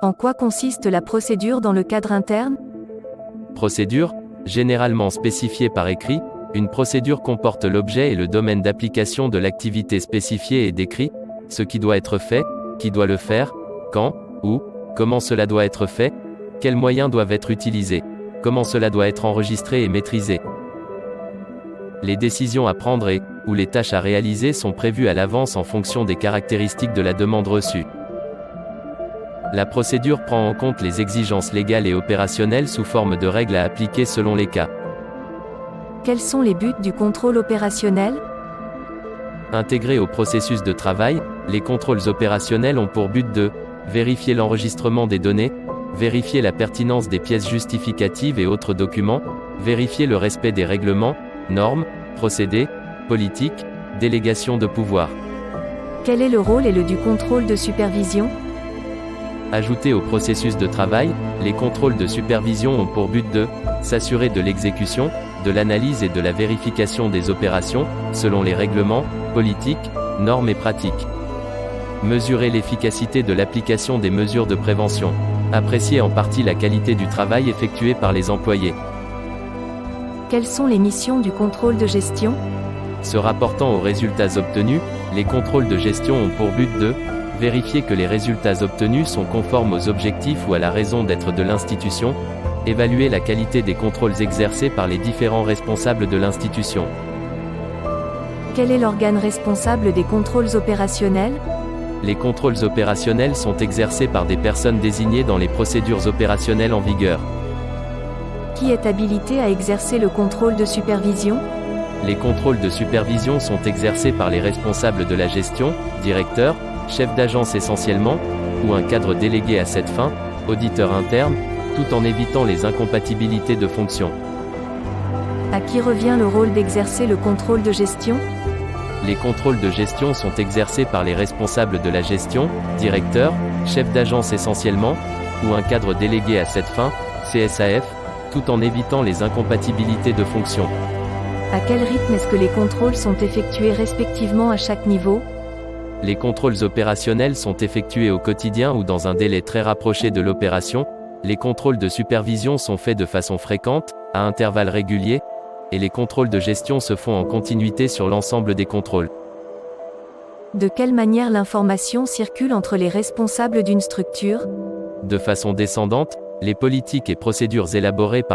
En quoi consiste la procédure dans le cadre interne? Procédure, généralement spécifiée par écrit, une procédure comporte l'objet et le domaine d'application de l'activité spécifiée et décrit, ce qui doit être fait, qui doit le faire, quand, où, comment cela doit être fait, quels moyens doivent être utilisés, comment cela doit être enregistré et maîtrisé. Les décisions à prendre et, ou les tâches à réaliser sont prévues à l'avance en fonction des caractéristiques de la demande reçue. La procédure prend en compte les exigences légales et opérationnelles sous forme de règles à appliquer selon les cas. Quels sont les buts du contrôle opérationnel? Intégrés au processus de travail, les contrôles opérationnels ont pour but de vérifier l'enregistrement des données, vérifier la pertinence des pièces justificatives et autres documents, vérifier le respect des règlements, normes, procédés, politiques, délégation de pouvoir. Quel est le rôle et le du contrôle de supervision? Ajoutés au processus de travail, les contrôles de supervision ont pour but de s'assurer de l'exécution, de l'analyse et de la vérification des opérations, selon les règlements, politiques, normes et pratiques. Mesurer l'efficacité de l'application des mesures de prévention. Apprécier en partie la qualité du travail effectué par les employés. Quelles sont les missions du contrôle de gestion? Se rapportant aux résultats obtenus, les contrôles de gestion ont pour but de vérifier que les résultats obtenus sont conformes aux objectifs ou à la raison d'être de l'institution, évaluer la qualité des contrôles exercés par les différents responsables de l'institution. Quel est l'organe responsable des contrôles opérationnels? Les contrôles opérationnels sont exercés par des personnes désignées dans les procédures opérationnelles en vigueur. Qui est habilité à exercer le contrôle de supervision? Les contrôles de supervision sont exercés par les responsables de la gestion, directeurs, chefs d'agence essentiellement, ou un cadre délégué à cette fin, auditeur interne, tout en évitant les incompatibilités de fonctions. À qui revient le rôle d'exercer le contrôle de gestion? Les contrôles de gestion sont exercés par les responsables de la gestion, directeurs, chefs d'agence essentiellement, ou un cadre délégué à cette fin, CSAF, tout en évitant les incompatibilités de fonctions. À quel rythme est-ce que les contrôles sont effectués respectivement à chaque niveau? Les contrôles opérationnels sont effectués au quotidien ou dans un délai très rapproché de l'opération. Les contrôles de supervision sont faits de façon fréquente, à intervalles réguliers, et les contrôles de gestion se font en continuité sur l'ensemble des contrôles. De quelle manière l'information circule entre les responsables d'une structure? De façon descendante, les politiques et procédures élaborées par